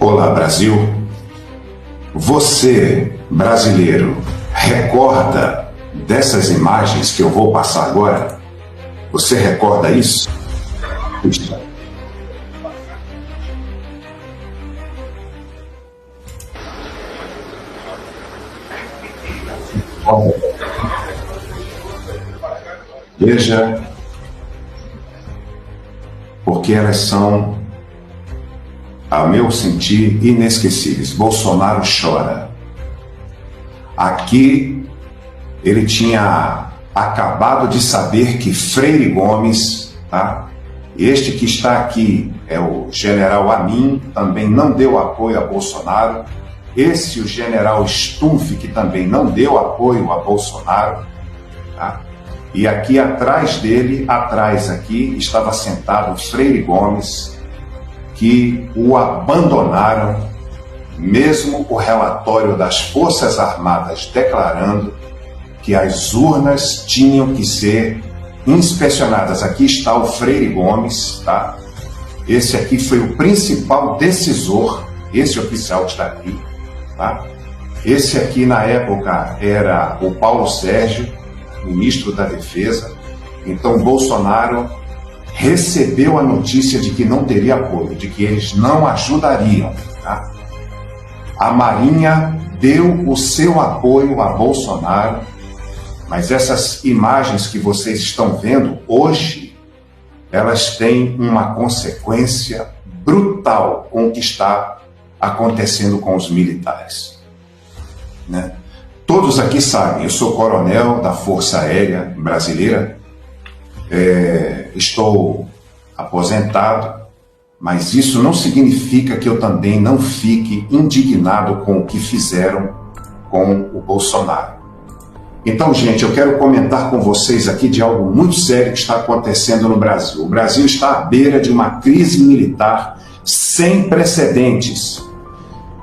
Olá, Brasil. Você, brasileiro, recorda dessas imagens que eu vou passar agora? Você recorda isso? Puxa. Veja, porque elas são, a meu sentir, inesquecíveis. Bolsonaro chora. Aqui ele tinha acabado de saber que Freire Gomes, tá? Este que está aqui é o general Amin, também não deu apoio a Bolsonaro. Esse, o general Stumpf, que também não deu apoio a Bolsonaro, tá? E aqui atrás dele, atrás aqui, estava sentado Freire Gomes, que o abandonaram, mesmo o relatório das Forças Armadas declarando que as urnas tinham que ser inspecionadas. Aqui está o Freire Gomes, tá? Esse aqui foi o principal decisor, esse oficial que está aqui, tá? Esse aqui, na época, era o Paulo Sérgio, ministro da Defesa. Então, Bolsonaro recebeu a notícia de que não teria apoio, de que eles não ajudariam, tá? A Marinha deu o seu apoio a Bolsonaro, mas essas imagens que vocês estão vendo hoje, elas têm uma consequência brutal com o que está acontecendo com os militares, né? Todos aqui sabem, eu sou coronel da Força Aérea Brasileira, estou aposentado, mas isso não significa que eu também não fique indignado com o que fizeram com o Bolsonaro. Então, gente, eu quero comentar com vocês aqui de algo muito sério que está acontecendo no Brasil. O Brasil está à beira de uma crise militar sem precedentes.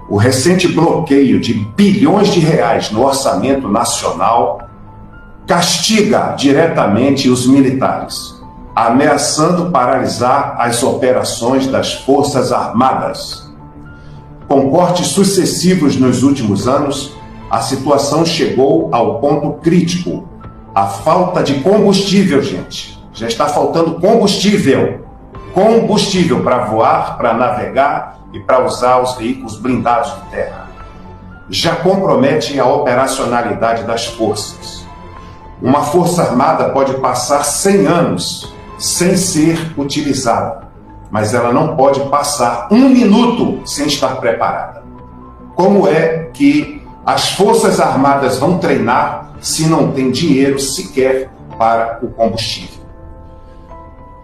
O recente bloqueio de bilhões de reais no orçamento nacional castiga diretamente os militares, ameaçando paralisar as operações das Forças Armadas. Com cortes sucessivos nos últimos anos, a situação chegou ao ponto crítico. A falta de combustível, gente. Já está faltando combustível. Combustível para voar, para navegar e para usar os veículos blindados de terra. Já compromete a operacionalidade das forças. Uma força armada pode passar 100 anos sem ser utilizada, mas ela não pode passar 1 minuto sem estar preparada. Como é que as forças armadas vão treinar se não tem dinheiro sequer para o combustível?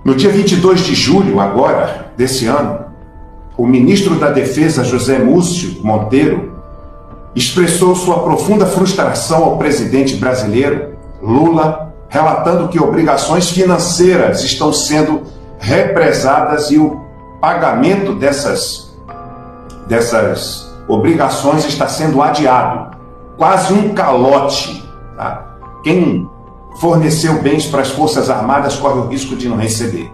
No dia 22 de julho, agora, desse ano, o ministro da Defesa, José Múcio Monteiro, expressou sua profunda frustração ao presidente brasileiro, Lula, relatando que obrigações financeiras estão sendo represadas e o pagamento dessas obrigações está sendo adiado. Quase um calote, tá? Quem forneceu bens para as Forças Armadas corre o risco de não receber.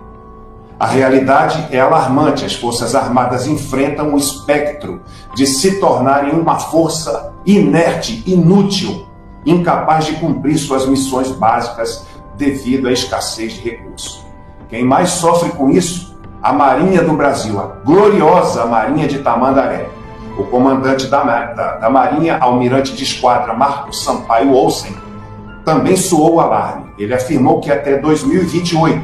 A realidade é alarmante. As Forças Armadas enfrentam o espectro de se tornarem uma força inerte, inútil, incapaz de cumprir suas missões básicas devido à escassez de recursos. Quem mais sofre com isso? A Marinha do Brasil, a gloriosa Marinha de Tamandaré. O comandante da Marinha, almirante de esquadra Marcos Sampaio Olsen, também soou o alarme. Ele afirmou que até 2028,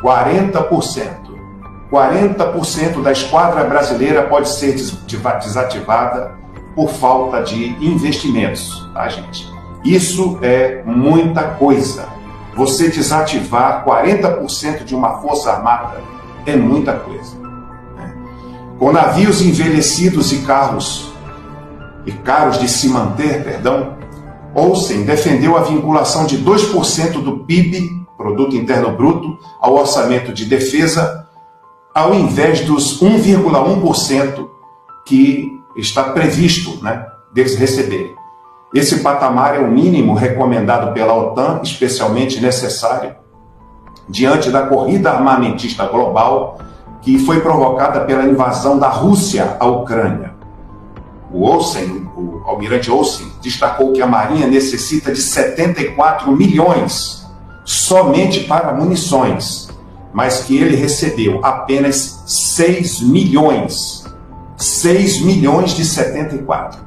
40% da esquadra brasileira pode ser desativada por falta de investimentos, tá, gente? Isso é muita coisa. Você desativar 40% de uma força armada é muita coisa, né? Com navios envelhecidos e caros de se manter, Olsen defendeu a vinculação de 2% do PIB, Produto Interno Bruto, ao orçamento de defesa, ao invés dos 1,1% que está previsto, né, deles receberem. Esse patamar é o mínimo recomendado pela OTAN, especialmente necessário diante da corrida armamentista global que foi provocada pela invasão da Rússia à Ucrânia. O almirante Olsen, destacou que a Marinha necessita de 74 milhões somente para munições, mas que ele recebeu apenas 6 milhões. 6 milhões de 74.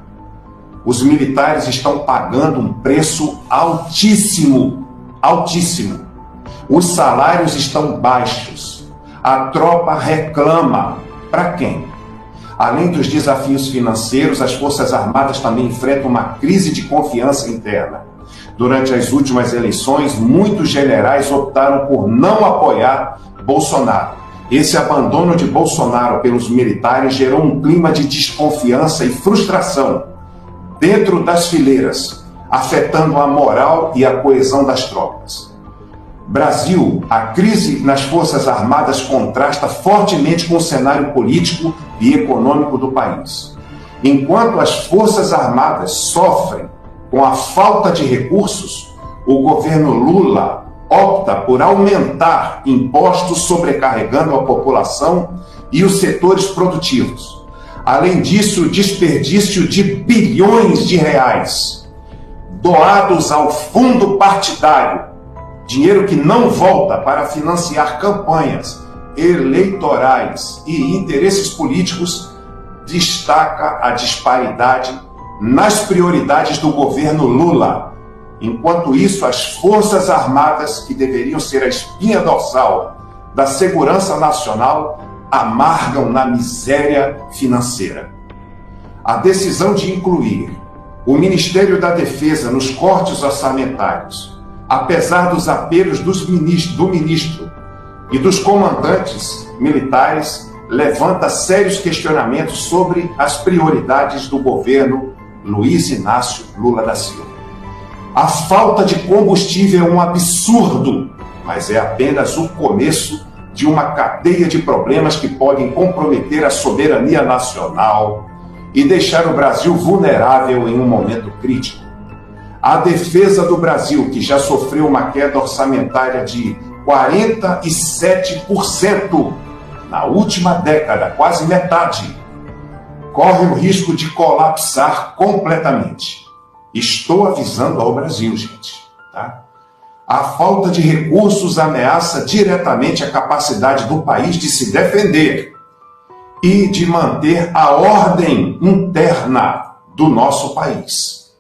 Os militares estão pagando um preço altíssimo, altíssimo. Os salários estão baixos. A tropa reclama. Para quem? Além dos desafios financeiros, as Forças Armadas também enfrentam uma crise de confiança interna. Durante as últimas eleições, muitos generais optaram por não apoiar Bolsonaro. Esse abandono de Bolsonaro pelos militares gerou um clima de desconfiança e frustração dentro das fileiras, afetando a moral e a coesão das tropas. Brasil, a crise nas Forças Armadas contrasta fortemente com o cenário político e econômico do país. Enquanto as Forças Armadas sofrem com a falta de recursos, o governo Lula opta por aumentar impostos, sobrecarregando a população e os setores produtivos. Além disso, o desperdício de bilhões de reais doados ao fundo partidário, dinheiro que não volta para financiar campanhas eleitorais e interesses políticos, destaca a disparidade nas prioridades do governo Lula. Enquanto isso, as Forças Armadas, que deveriam ser a espinha dorsal da segurança nacional, amargam na miséria financeira. A decisão de incluir o Ministério da Defesa nos cortes orçamentários, apesar dos apelos do ministro e dos comandantes militares, levanta sérios questionamentos sobre as prioridades do governo Luiz Inácio Lula da Silva. A falta de combustível é um absurdo, mas é apenas o começo de uma cadeia de problemas que podem comprometer a soberania nacional e deixar o Brasil vulnerável em um momento crítico. A defesa do Brasil, que já sofreu uma queda orçamentária de 47% na última década, quase metade, corre o risco de colapsar completamente. Estou avisando ao Brasil, gente, tá? A falta de recursos ameaça diretamente a capacidade do país de se defender e de manter a ordem interna do nosso país.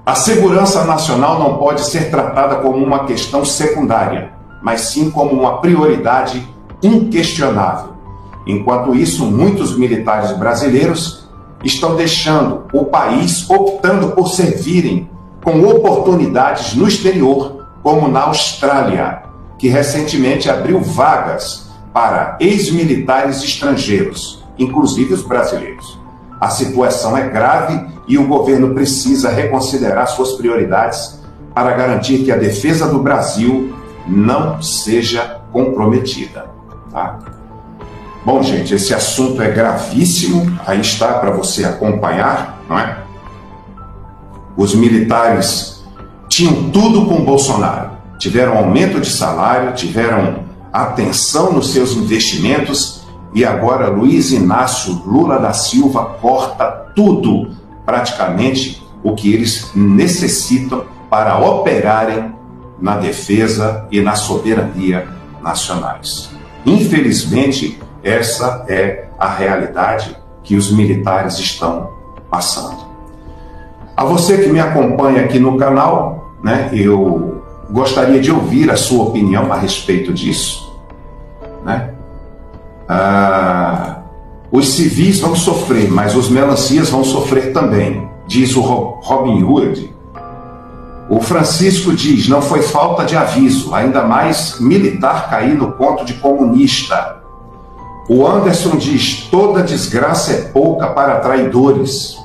A segurança nacional não pode ser tratada como uma questão secundária, mas sim como uma prioridade inquestionável. Enquanto isso, muitos militares brasileiros estão deixando o país, optando por servirem com oportunidades no exterior, como na Austrália, que recentemente abriu vagas para ex-militares estrangeiros, inclusive os brasileiros. A situação é grave e o governo precisa reconsiderar suas prioridades para garantir que a defesa do Brasil não seja comprometida. Tá? Bom, gente, esse assunto é gravíssimo, aí está para você acompanhar, não é? Os militares tinham tudo com Bolsonaro, tiveram aumento de salário, tiveram atenção nos seus investimentos e agora Luiz Inácio Lula da Silva corta tudo, praticamente, o que eles necessitam para operarem na defesa e na soberania nacionais. Infelizmente, essa é a realidade que os militares estão passando. A você que me acompanha aqui no canal, né, eu gostaria de ouvir a sua opinião a respeito disso. Né? Os civis vão sofrer, mas os melancias vão sofrer também, diz o Robin Hood. O Francisco diz, não foi falta de aviso, ainda mais militar cair no conto de comunista. O Anderson diz, toda desgraça é pouca para traidores.